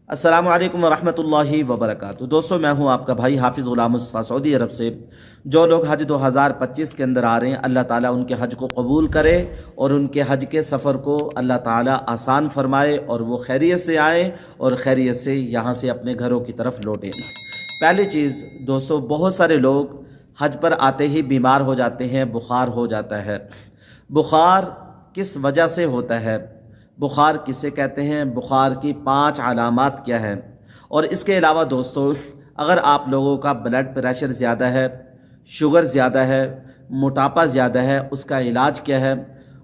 अस्सलामु अलैकुम वरहमतुल्लाहि वबरकातुहू। दोस्तों, मैं हूं आपका भाई हाफिज़ ग़ुलाम मुस्तफ़ा सऊदी अरब से। जो लोग हज 2025 के अंदर आ रहे हैं, अल्लाह ताला उनके हज को कबूल करे और उनके हज के सफ़र को अल्लाह ताला आसान फरमाए और वो खैरियत से आए और खैरियत से यहाँ से अपने घरों की तरफ लौटें। पहली चीज़ दोस्तों, बहुत सारे लोग हज पर आते ही बीमार हो जाते हैं, बुखार हो जाता है। बुखार किस वजह से होता है, बुखार किसे कहते हैं, बुखार की 5 अलामात क्या है। और इसके अलावा दोस्तों, अगर आप लोगों का ब्लड प्रेशर ज़्यादा है, शुगर ज़्यादा है, मोटापा ज़्यादा है, उसका इलाज क्या है,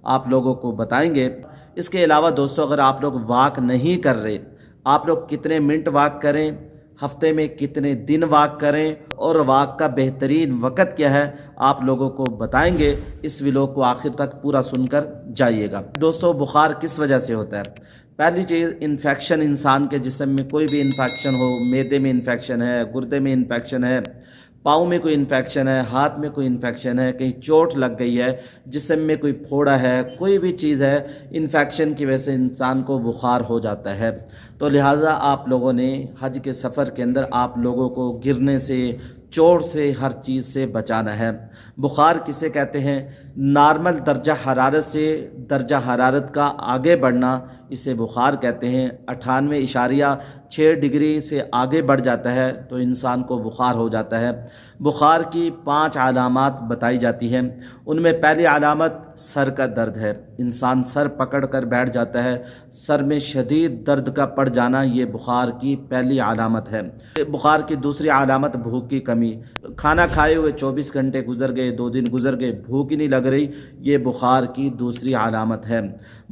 आप लोगों को बताएंगे। इसके अलावा दोस्तों, अगर आप लोग वॉक नहीं कर रहे, आप लोग कितने मिनट वॉक करें, हफ्ते में कितने दिन वॉक करें और वॉक का बेहतरीन वक़्त क्या है, आप लोगों को बताएंगे। इस व्लॉग को आखिर तक पूरा सुनकर जाइएगा। दोस्तों, बुखार किस वजह से होता है? पहली चीज़, इन्फेक्शन। इंसान के जिस्म में कोई भी इन्फेक्शन हो, मैदे में इन्फेक्शन है, गुर्दे में इन्फेक्शन है, पाँव में कोई इन्फेक्शन है, हाथ में कोई इन्फेक्शन है, कहीं चोट लग गई है, जिस्म में कोई फोड़ा है, कोई भी चीज़ है, इन्फेक्शन की वजह से इंसान को बुखार हो जाता है। तो लिहाजा आप लोगों ने हज के सफ़र के अंदर आप लोगों को गिरने से, चोट से, हर चीज़ से बचाना है। बुखार किसे कहते हैं? नॉर्मल दर्जा हरारत से दर्जा हरारत का आगे बढ़ना, इसे बुखार कहते हैं। 98.6 डिग्री से आगे बढ़ जाता है तो इंसान को बुखार हो जाता है। बुखार की 5 अलामात बताई जाती हैं। उनमें पहली अलामत सर का दर्द है। इंसान सर पकड़ कर बैठ जाता है, सर में शदीद दर्द का पड़ जाना, ये बुखार की पहली अलामत है। बुखार की दूसरी अलामत भूख की कमी। खाना खाए हुए 24 घंटे गुजर गए, 2 दिन गुजर गए, भूख ही नहीं लग रही, ये बुखार की दूसरी अलामत है।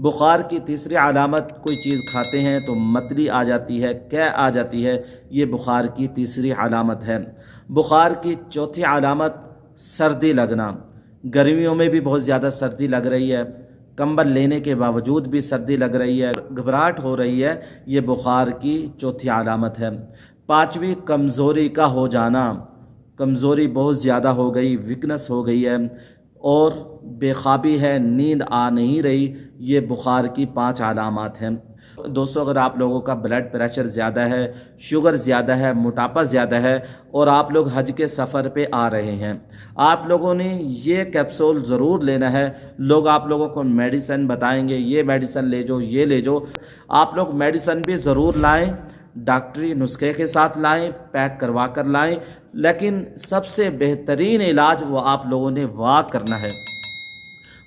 बुखार की तीसरी अलामत, कोई चीज़ खाते हैं तो मतली आ जाती है, कै आ जाती है, ये बुखार की तीसरी अलामत है। बुखार की चौथी अलामत सर्दी लगना। गर्मियों में भी बहुत ज़्यादा सर्दी लग रही है, कंबल लेने के बावजूद भी सर्दी लग रही है, घबराहट हो रही है, ये बुखार की चौथी अलामत है। पाँचवीं, कमज़ोरी का हो जाना। कमज़ोरी बहुत ज़्यादा हो गई, वीकनेस हो गई है और बेख्वाबी है, नींद आ नहीं रही, ये बुखार की 5 अलामात हैं। दोस्तों, अगर आप लोगों का ब्लड प्रेशर ज़्यादा है, शुगर ज़्यादा है, मोटापा ज़्यादा है और आप लोग हज के सफ़र पे आ रहे हैं, आप लोगों ने ये कैप्सूल ज़रूर लेना है। लोग आप लोगों को मेडिसिन बताएंगे, ये मेडिसिन ले जाओ, ये ले जाओ। आप लोग मेडिसिन भी ज़रूर लाएं, डॉक्टरी नुस्खे के साथ लाएं, पैक करवा कर लाएं, लेकिन सबसे बेहतरीन इलाज वो आप लोगों ने वॉक करना है।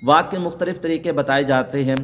वॉक के मुख्तलिफ़ तरीके बताए जाते हैं।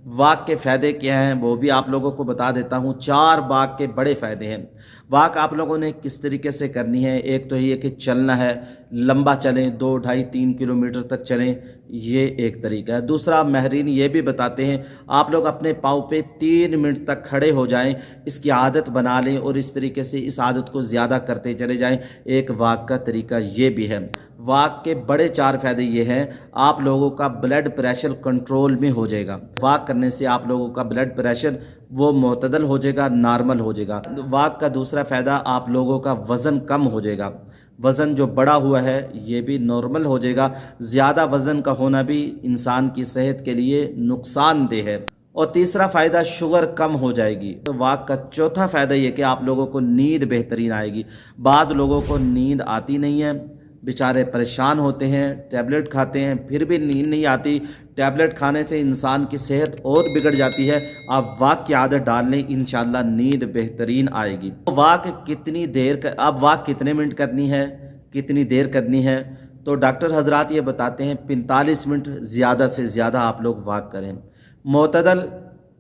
वॉक के फ़ायदे क्या हैं वो भी आप लोगों को बता देता हूँ। 4 वॉक के बड़े फ़ायदे हैं। वॉक आप लोगों ने किस तरीके से करनी है? एक तो ये कि चलना है, लंबा चलें, 2, ढाई, 3 किलोमीटर तक चलें, ये एक तरीका है। दूसरा, माहिरीन ये भी बताते हैं आप लोग अपने पाँव पे 3 मिनट तक खड़े हो जाएं, इसकी आदत बना लें और इस तरीके से इस आदत को ज़्यादा करते चले जाएं। एक वॉक का तरीका ये भी है। वॉक के बड़े 4 फ़ायदे ये हैं, आप लोगों का ब्लड प्रेशर कंट्रोल में हो जाएगा। वॉक करने से आप लोगों का ब्लड प्रेशर वो मुतदल हो जाएगा, नॉर्मल हो जाएगा। वॉक का दूसरा फ़ायदा, आप लोगों का वज़न कम हो जाएगा। वज़न जो बढ़ा हुआ है ये भी नॉर्मल हो जाएगा। ज़्यादा वज़न का होना भी इंसान की सेहत के लिए नुकसानदेह है। और तीसरा फ़ायदा, शुगर कम हो जाएगी। तो वॉक का चौथा फ़ायदा ये कि आप लोगों को नींद बेहतरीन आएगी। बाद लोगों को नींद आती नहीं है, बेचारे परेशान होते हैं, टैबलेट खाते हैं फिर भी नींद नहीं आती। टैबलेट खाने से इंसान की सेहत और बिगड़ जाती है। आप वॉक की आदत डाल लें, इंशाल्लाह नींद बेहतरीन आएगी। वॉक कितनी देर अब वॉक कितने मिनट करनी है, कितनी देर करनी है? तो डॉक्टर हजरात ये बताते हैं 45 मिनट ज़्यादा से ज़्यादा आप लोग वॉक करें। मोतदल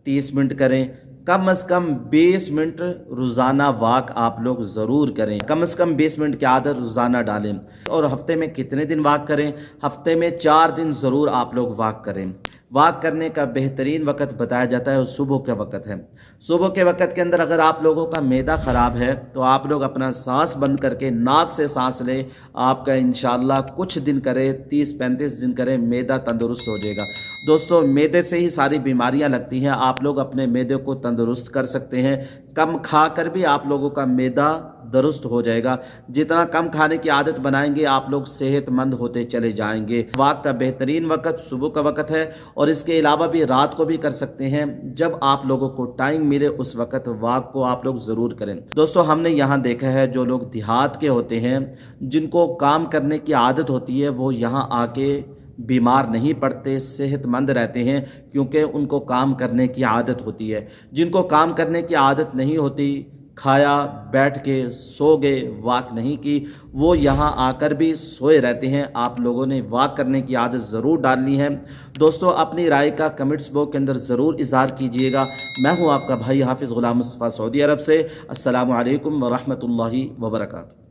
30 मिनट करें। कम से कम 20 मिनट रोज़ाना वॉक आप लोग ज़रूर करें। कम से कम 20 मिनट की आदत रोज़ाना डालें। और हफ्ते में कितने दिन वॉक करें? हफ्ते में 4 दिन ज़रूर आप लोग वॉक करें। वॉक करने का बेहतरीन वक़्त बताया जाता है वो सुबह का वक़्त है। सुबह के वक़्त के अंदर अगर आप लोगों का मैदा ख़राब है तो आप लोग अपना सांस बंद करके नाक से सांस लें। आपका इंशाअल्लाह कुछ दिन करें, 30-35 दिन करें, मैदा तंदुरुस्त हो जाएगा। दोस्तों, मैदे से ही सारी बीमारियां लगती हैं। आप लोग अपने मैदे को तंदुरुस्त कर सकते हैं। कम खा कर भी आप लोगों का मैदा درست ہو جائے گا۔ جتنا کم کھانے کی عادت بنائیں گے آپ لوگ صحت مند ہوتے چلے جائیں گے۔ واک کا بہترین وقت صبح کا وقت ہے، اور اس کے علاوہ بھی رات کو بھی کر سکتے ہیں۔ جب آپ لوگوں کو ٹائم ملے اس وقت واک کو آپ لوگ ضرور کریں۔ دوستو ہم نے یہاں دیکھا ہے جو لوگ دیہات کے ہوتے ہیں، جن کو کام کرنے کی عادت ہوتی ہے، وہ یہاں آ کے بیمار نہیں پڑتے، صحت مند رہتے ہیں، کیونکہ ان کو کام کرنے کی عادت ہوتی ہے۔ جن کو کام کرنے کی عادت نہیں ہوتی، کھایا بیٹھ کے سو گئے، واک نہیں کی، وہ یہاں آ کر بھی سوئے رہتے ہیں۔ آپ لوگوں نے واک کرنے کی عادت ضرور ڈالنی ہے۔ دوستو اپنی رائے کا کمنٹس باکس کے اندر ضرور اظہار کیجئے گا۔ میں ہوں آپ کا بھائی حافظ غلام مصطفیٰ سعودی عرب سے۔ السلام علیکم ورحمۃ اللہ وبرکاتہ۔